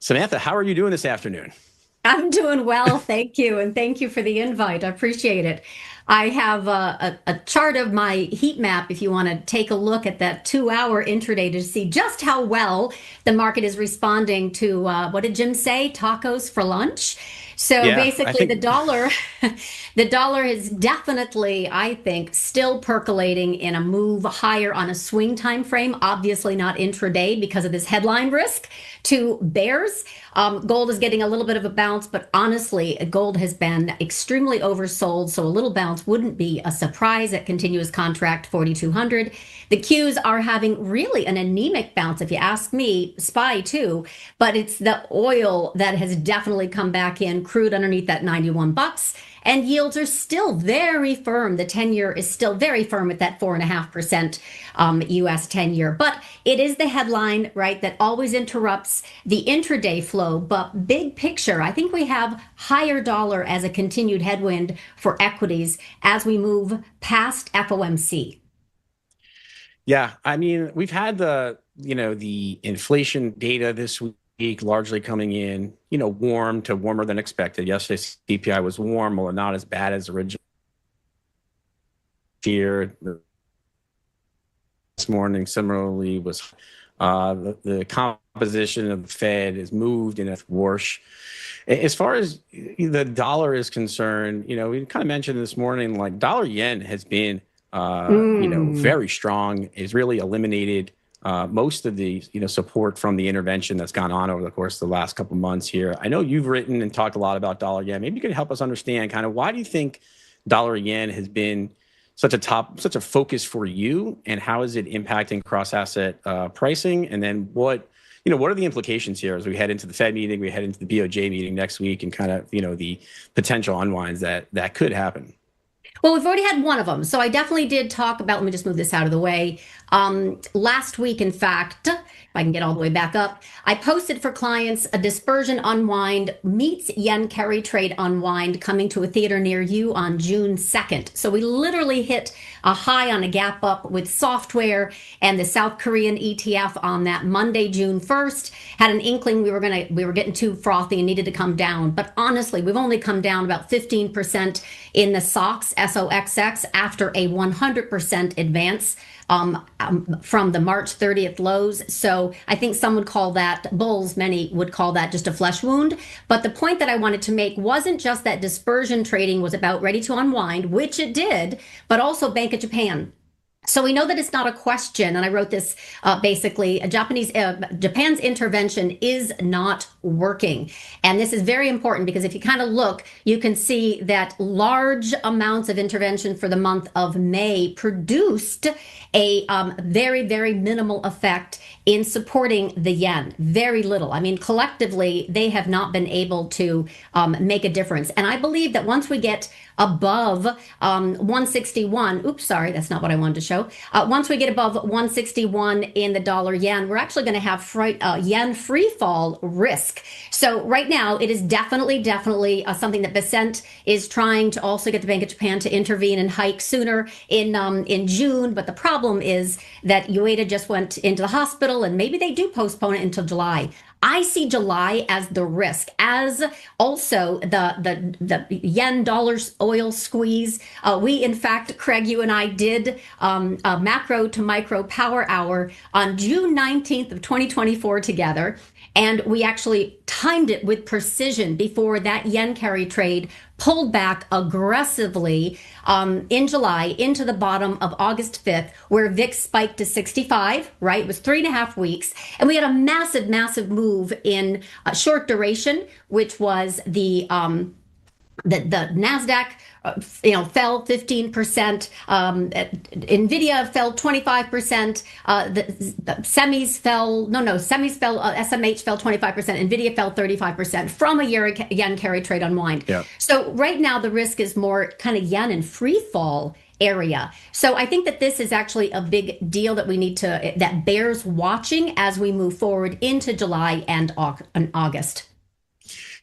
Samantha, how are you doing this afternoon? I'm doing well, thank you, and thank you for the invite. I appreciate it. I have a chart of my heat map if you want to take a look at that 2 hour intraday to see just how well the market is responding to what did Jim say? Tacos for lunch. So Yeah, I basically, the think, dollar, the dollar is definitely, I think, still percolating in a move higher on a swing time frame. Obviously, not intraday because of this headline risk to bears. Gold is getting a little bit of a bounce, but honestly, gold has been extremely oversold, so a little bounce wouldn't be a surprise at continuous contract 4,200. The Qs are having really an anemic bounce, if you ask me, SPY too, but it's the oil that has definitely come back in, crude underneath that 91 bucks. And yields are still very firm. The 10-year is still very firm at that 4.5% US 10-year. But it is the headline, right, that always interrupts the intraday flow. But big picture, I think we have higher dollar as a continued headwind for equities as we move past FOMC. yeah, I mean, we've had the inflation data this week largely coming in, warm to warmer than expected. Yesterday's CPI was warm, although not as bad as original fear. This morning, similarly, was the composition of the Fed is moved in a Warsh. As far as the dollar is concerned, we kind of mentioned this morning, like dollar yen has been, Mm. very strong, is really eliminated most of the, support from the intervention that's gone on over the course of the last couple of months here. I know you've written and talked a lot about dollar yen. Maybe you could help us understand kind of why do you think dollar yen has been such a focus for you, and how is it impacting cross asset pricing? And then what are the implications here as we head into the Fed meeting, we head into the BOJ meeting next week, and kind of the potential unwinds that could happen? Well, we've already had one of them. So I definitely did talk about, let me just move this out of the way. Last week, in fact, if I can get all the way back up, I posted for clients a dispersion unwind meets yen carry trade unwind coming to a theater near you on June 2nd. So we literally hit a high on a gap up with software and the South Korean ETF on that Monday, June 1st. Had an inkling we were getting too frothy and needed to come down. But honestly, we've only come down about 15% in the SOX, SOXX, after a 100% advance from the March 30th lows. So I think some would call that, bulls, many would call that just a flesh wound. But the point that I wanted to make wasn't just that dispersion trading was about ready to unwind, which it did, but also Bank of Japan. So we know that it's not a question, and I wrote this basically. Japan's intervention is not working, and this is very important because if you kind of look, you can see that large amounts of intervention for the month of May produced a very, very minimal effect in supporting the yen. Very little. I mean, collectively, they have not been able to make a difference. And I believe that once we get above 161, oops, sorry, that's not what I wanted to show. Once we get above 161 in the dollar yen, we're actually going to have yen free fall risk. So right now, it is definitely something that Besant is trying to also get the Bank of Japan to intervene and hike sooner in June. But the problem is that Ueda just went into the hospital, and maybe they do postpone it until July. I see July as the risk, as also the yen dollar oil squeeze. We, in fact, Craig, you and I did a macro to micro power hour on June 19th of 2024 together. And we actually timed it with precision before that yen carry trade pulled back aggressively in July into the bottom of August 5th, where VIX spiked to 65, right? It was 3.5 weeks. And we had a massive move in short duration, which was the Nasdaq, fell 15%. Nvidia fell 25%. The semis fell. No, semis fell. SMH fell 25%. Nvidia fell 35% from a year yen carry trade unwind. Yeah. So right now the risk is more kind of yen and free fall area. So I think that this is actually a big deal that that bears watching as we move forward into July and August.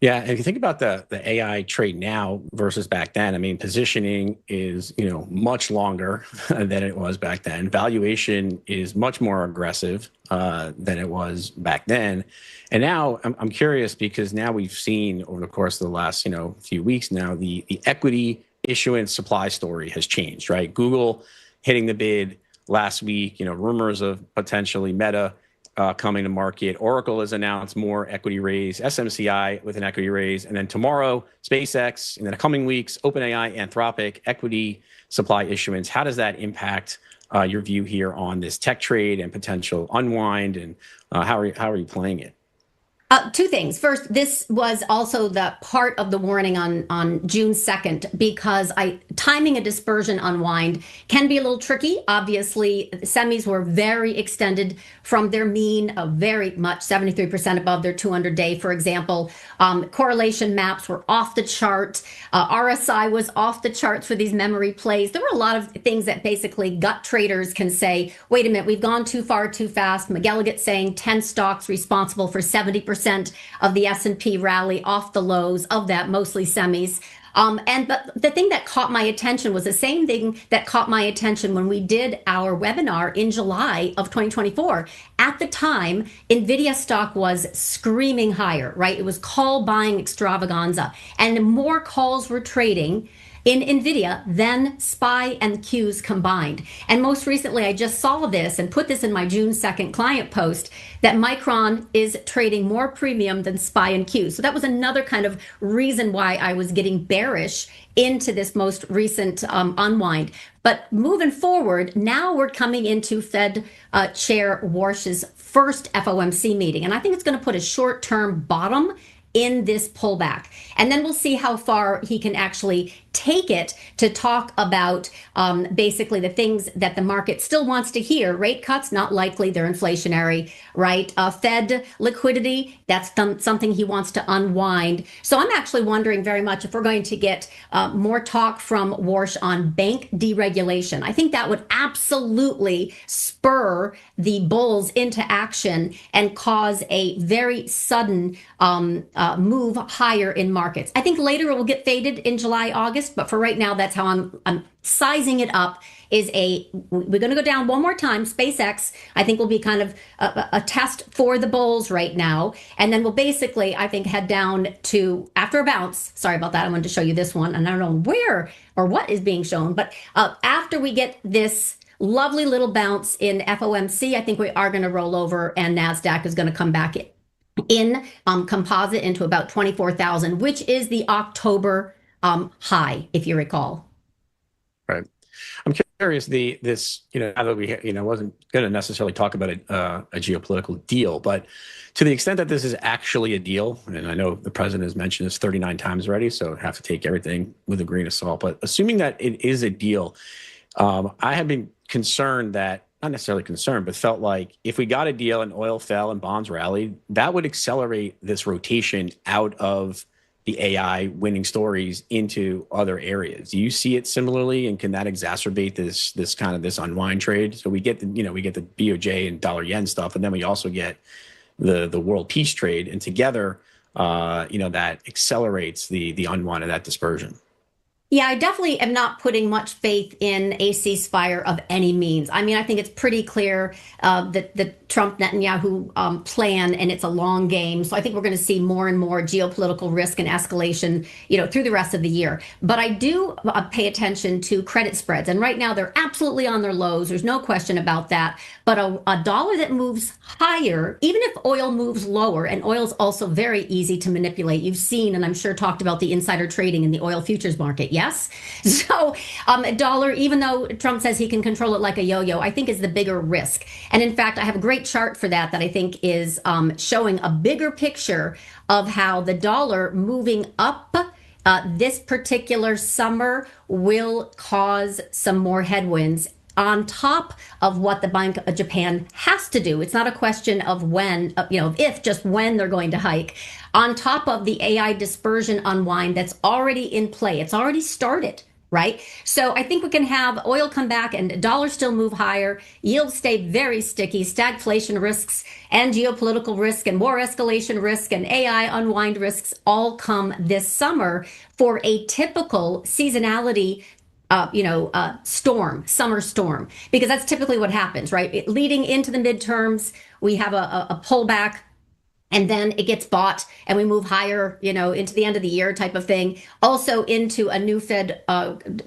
Yeah, and if you think about the AI trade now versus back then, I mean, positioning is much longer than it was back then. Valuation is much more aggressive than it was back then. And now I'm curious because now we've seen over the course of the last few weeks now the equity issuance supply story has changed, right? Google hitting the bid last week, rumors of potentially Meta coming to market. Oracle has announced more equity raise, SMCI with an equity raise, and then tomorrow, SpaceX, and then the coming weeks, OpenAI, Anthropic, equity supply issuance. How does that impact your view here on this tech trade and potential unwind, and how are you playing it? Two things. First, this was also the part of the warning on June 2nd, because timing a dispersion unwind can be a little tricky. Obviously, semis were very extended from their mean of very much 73% above their 200-day, for example. Correlation maps were off the chart. RSI was off the charts for these memory plays. There were a lot of things that basically gut traders can say, wait a minute, we've gone too far, too fast. McGilligan saying 10 stocks responsible for 70% of the S&P rally off the lows of that, mostly semis. But the thing that caught my attention was the same thing that caught my attention when we did our webinar in July of 2024. At the time, NVIDIA stock was screaming higher, right? It was call buying extravaganza, and more calls were trading in NVIDIA than SPY and Qs combined. And most recently, I just saw this and put this in my June 2nd client post that Micron is trading more premium than SPY and Qs. So that was another kind of reason why I was getting bearish into this most recent unwind. But moving forward, now we're coming into Fed Chair Warsh's first FOMC meeting. And I think it's going to put a short-term bottom in this pullback. And then we'll see how far he can actually take it to talk about basically the things that the market still wants to hear. Rate cuts, not likely, they're inflationary, right? Fed liquidity, that's something he wants to unwind. So I'm actually wondering very much if we're going to get more talk from Warsh on bank deregulation. I think that would absolutely spur the bulls into action and cause a very sudden move higher in markets. I think later it will get faded in July, August, but for right now, that's how I'm sizing it up. We're going to go down one more time. SpaceX, I think, will be kind of a test for the bulls right now. And then we'll basically, I think, head down to, after a bounce, sorry about that, I wanted to show you this one, and I don't know where or what is being shown, but after we get this lovely little bounce in FOMC, I think we are going to roll over and NASDAQ is going to come back in composite into about 24,000, which is the October high, if you recall. Right. I'm curious. Now that we wasn't going to necessarily talk about a geopolitical deal, but to the extent that this is actually a deal, and I know the president has mentioned this 39 times already, so have to take everything with a grain of salt. But assuming that it is a deal, I have been concerned that. Not necessarily concerned, but felt like if we got a deal and oil fell and bonds rallied, that would accelerate this rotation out of the AI winning stories into other areas. Do you see it similarly, and can that exacerbate this unwind trade? So we get the BOJ and dollar yen stuff, and then we also get the world peace trade, and together, that accelerates the unwind of that dispersion. Yeah, I definitely am not putting much faith in a ceasefire of any means. I mean, I think it's pretty clear that the Trump-Netanyahu plan, and it's a long game. So I think we're going to see more and more geopolitical risk and escalation, through the rest of the year. But I do pay attention to credit spreads. And right now, they're absolutely on their lows. There's no question about that. But a dollar that moves higher, even if oil moves lower, and oil's also very easy to manipulate. You've seen, and I'm sure talked about the insider trading in the oil futures market. Yes. So a dollar, even though Trump says he can control it like a yo-yo, I think is the bigger risk. And in fact, I have a great chart for that I think is showing a bigger picture of how the dollar moving up this particular summer will cause some more headwinds on top of what the Bank of Japan has to do. It's not a question of when, if, just when they're going to hike. On top of the AI dispersion unwind that's already in play. It's already started, right? So I think we can have oil come back and dollars still move higher, yields stay very sticky, stagflation risks and geopolitical risk and war escalation risk and AI unwind risks all come this summer for a typical seasonality summer storm, because that's typically what happens, right? Leading into the midterms, we have a pullback, and then it gets bought and we move higher, into the end of the year type of thing. Also into a new Fed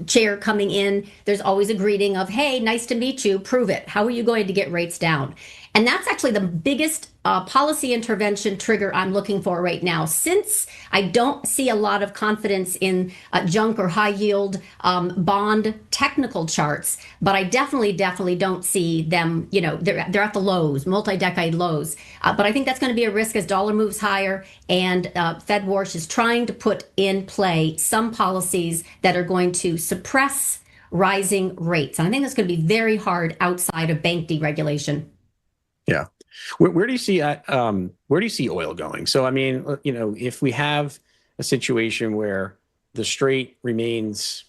chair coming in. There's always a greeting of, hey, nice to meet you, prove it. How are you going to get rates down? And that's actually the biggest policy intervention trigger I'm looking for right now, since I don't see a lot of confidence in junk or high yield bond technical charts, but I definitely don't see them, they're at the lows, multi-decade lows. But I think that's going to be a risk as dollar moves higher, and Fed Warsh is trying to put in play some policies that are going to suppress rising rates. And I think that's going to be very hard outside of bank deregulation. Yeah. Where do you see oil going? So, I mean, if we have a situation where the strait remains,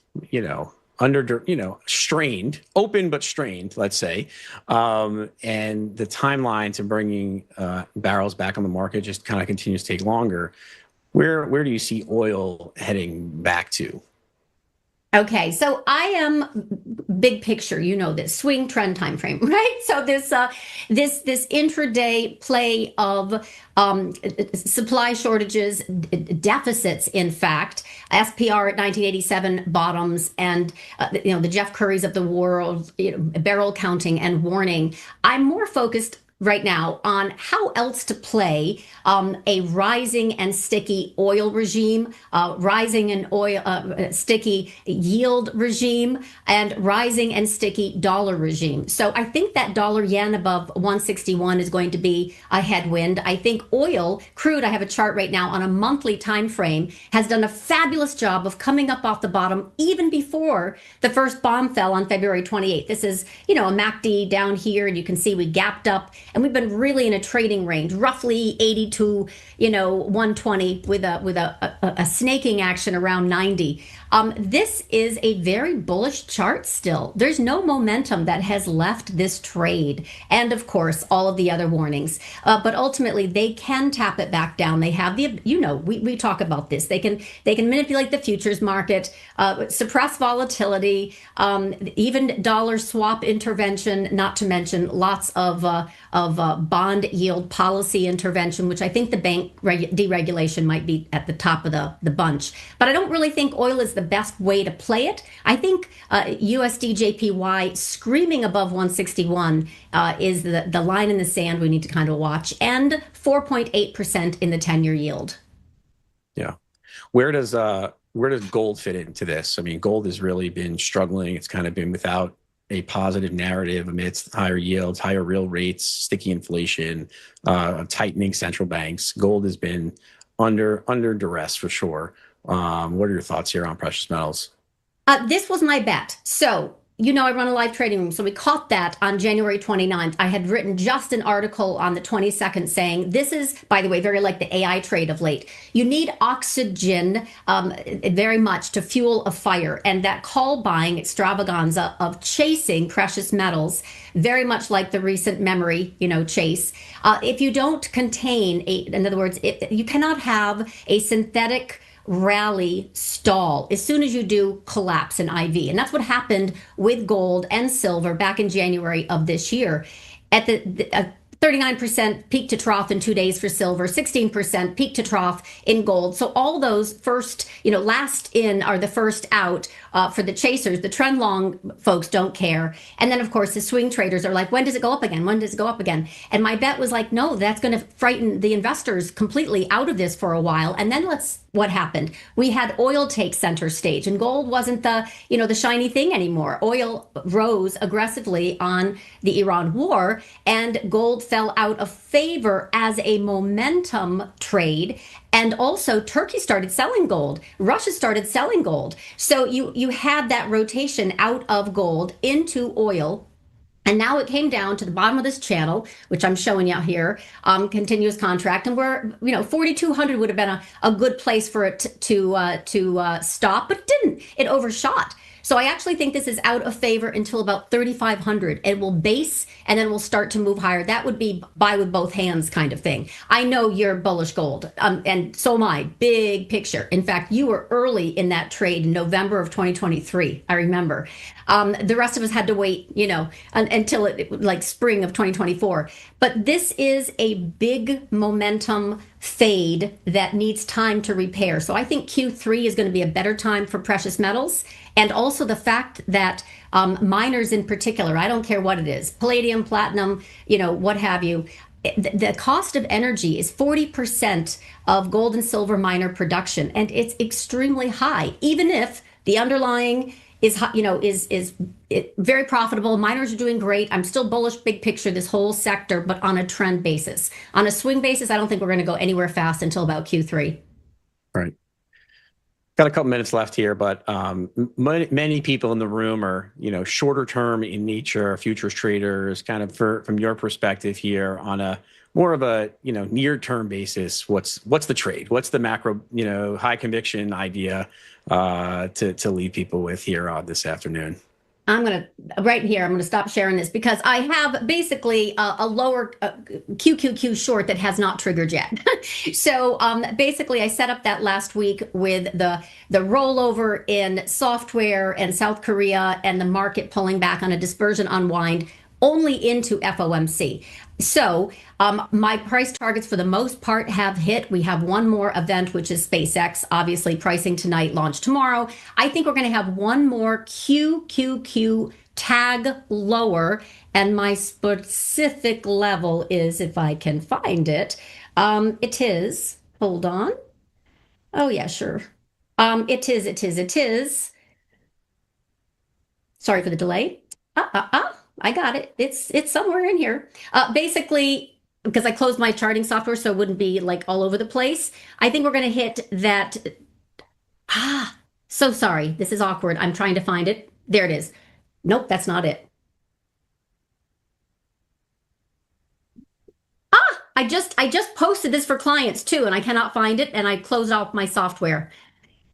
strained, open but strained, let's say, and the timeline to bringing barrels back on the market just kind of continues to take longer, where do you see oil heading back to? Okay, so I am big picture, this swing trend time frame, right? So this intraday play of supply shortages, deficits, in fact, SPR at 1987 bottoms, and the Jeff Currys of the world, barrel counting and warning. I'm more focused right now on how else to play a rising and sticky oil regime, rising and sticky yield regime, and rising and sticky dollar regime. So I think that dollar yen above 161 is going to be a headwind. I think oil, crude, I have a chart right now on a monthly time frame, has done a fabulous job of coming up off the bottom even before the first bomb fell on February 28th. This is, a MACD down here, and you can see we gapped up, and we've been really in a trading range, roughly 80 to 120, with a snaking action around 90. This is a very bullish chart still. There's no momentum that has left this trade, and of course all of the other warnings. But ultimately, they can tap it back down. They have the, we talk about this. They can manipulate the futures market, suppress volatility, even dollar swap intervention. Not to mention lots of bond yield policy intervention, which I think the bank deregulation might be at the top of the bunch. But I don't really think oil is the best way to play it. I think USD JPY screaming above 161 is the line in the sand we need to kind of watch, and 4.8% in the 10-year yield. Yeah. Where does gold fit into this? I mean, gold has really been struggling. It's kind of been without a positive narrative amidst higher yields, higher real rates, sticky inflation, tightening central banks. Gold has been under duress for sure. What are your thoughts here on precious metals? This was my bet. So, I run a live trading room. So we caught that on January 29th. I had written just an article on the 22nd saying, this is, by the way, very like the AI trade of late. You need oxygen very much to fuel a fire. And that call buying extravaganza of chasing precious metals, very much like the recent memory, chase. If you don't contain in other words, you cannot have a synthetic rally stall. As soon as you do, collapse in IV. And that's what happened with gold and silver back in January of this year. At the 39% peak to trough in 2 days for silver, 16% peak to trough in gold. So all those first, last in are the first out for the chasers. The trend long folks don't care. And then, of course, the swing traders are like, when does it go up again? When does it go up again? And my bet was like, no, that's going to frighten the investors completely out of this for a while. And then what happened? We had oil take center stage, and gold wasn't the shiny thing anymore. Oil rose aggressively on the Iran war, and gold fell out of favor as a momentum trade. And also Turkey started selling gold. Russia started selling gold. So you had that rotation out of gold into oil. And now it came down to the bottom of this channel, which I'm showing you here, continuous contract, and where 4,200 would have been a good place for it to stop, but it didn't. It overshot. So I actually think this is out of favor until about 3,500. It will base and then we'll start to move higher. That would be buy with both hands kind of thing. I know you're bullish gold, and so am I. Big picture. In fact, you were early in that trade in November of 2023. I remember. The rest of us had to wait, until like spring of 2024. But this is a big momentum fade that needs time to repair. So I think Q3 is going to be a better time for precious metals. And also the fact that miners in particular, I don't care what it is, palladium, platinum, what have you, the cost of energy is 40% of gold and silver miner production. And it's extremely high, even if the underlying is very profitable. Miners are doing great. I'm still bullish big picture, this whole sector, but on a trend basis. On a swing basis, I don't think we're going to go anywhere fast until about Q3. Right. Got a couple minutes left here, but many people in the room are, shorter term in nature, futures traders. Kind of from your perspective here, on a more of a near term basis, what's the trade? What's the macro high conviction idea to leave people with here this afternoon? I'm going to stop sharing this because I have basically a lower QQQ short that has not triggered yet. So basically I set up that last week with the rollover in software and South Korea and the market pulling back on a dispersion unwind only into FOMC. So my price targets for the most part have hit. We have one more event, which is SpaceX, obviously pricing tonight, launch tomorrow. I think we're going to have one more QQQ tag lower. And my specific level is, if I can find it, it is, hold on. Oh yeah, sure. It is. Sorry for the delay. I got it. It's somewhere in here. Basically, because I closed my charting software so it wouldn't be like all over the place. I think we're going to hit that. So sorry. This is awkward. I'm trying to find it. There it is. Nope, that's not it. I just posted this for clients too, and I cannot find it, and I closed off my software.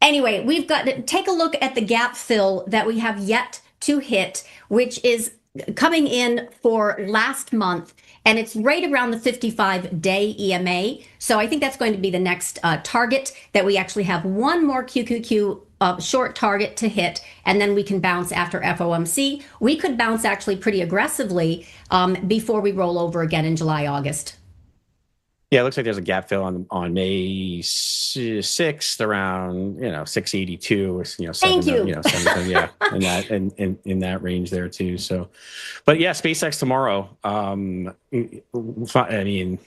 Anyway, we've got to take a look at the gap fill that we have yet to hit, which is coming in for last month, and it's right around the 55-day EMA. So I think that's going to be the next target, that we actually have one more QQQ short target to hit, and then we can bounce after FOMC. We could bounce actually pretty aggressively before we roll over again in July, August. Yeah, it looks like there's a gap fill on May 6th around 682 or Thank you. Yeah, in that range there too. So, but yeah, SpaceX tomorrow. I mean,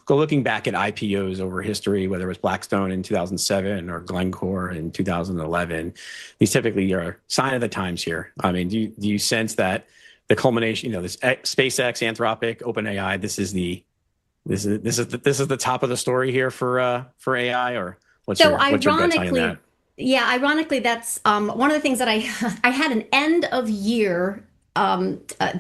go looking back at IPOs over history, whether it was Blackstone in 2007 or Glencore in 2011, these typically are sign of the times here. I mean, do you sense that the culmination, this SpaceX, Anthropic, OpenAI, this is the top of the story here for AI, or what's your bet on that? Yeah, ironically, that's one of the things that I had an end of year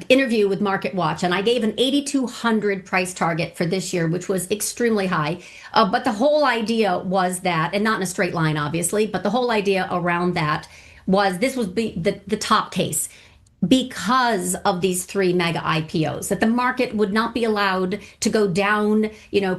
interview with Market Watch, and I gave an 8,200 price target for this year, which was extremely high. But the whole idea was that, and not in a straight line, obviously, but the whole idea around that was this was the top case, because of these three mega IPOs, that the market would not be allowed to go down,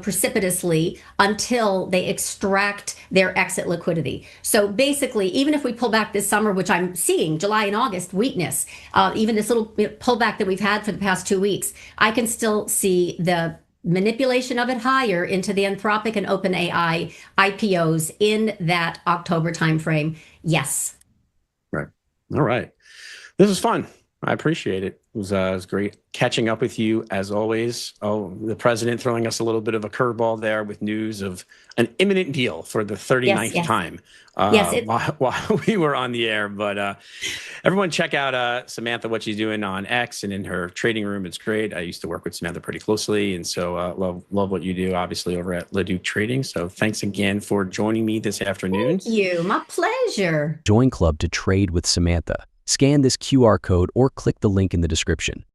precipitously until they extract their exit liquidity. So basically, even if we pull back this summer, which I'm seeing July and August weakness, even this little pullback that we've had for the past 2 weeks, I can still see the manipulation of it higher into the Anthropic and OpenAI IPOs in that October timeframe. Yes. Right. All right. This was fun. I appreciate it. It was great catching up with you as always. Oh, the president throwing us a little bit of a curveball there with news of an imminent deal for the 39th time while we were on the air. But everyone check out Samantha, what she's doing on X and in her trading room. It's great. I used to work with Samantha pretty closely, and so love what you do, obviously, over at LaDuc Trading. So thanks again for joining me this afternoon. Thank you. My pleasure. Join Club to trade with Samantha. Scan this QR code or click the link in the description.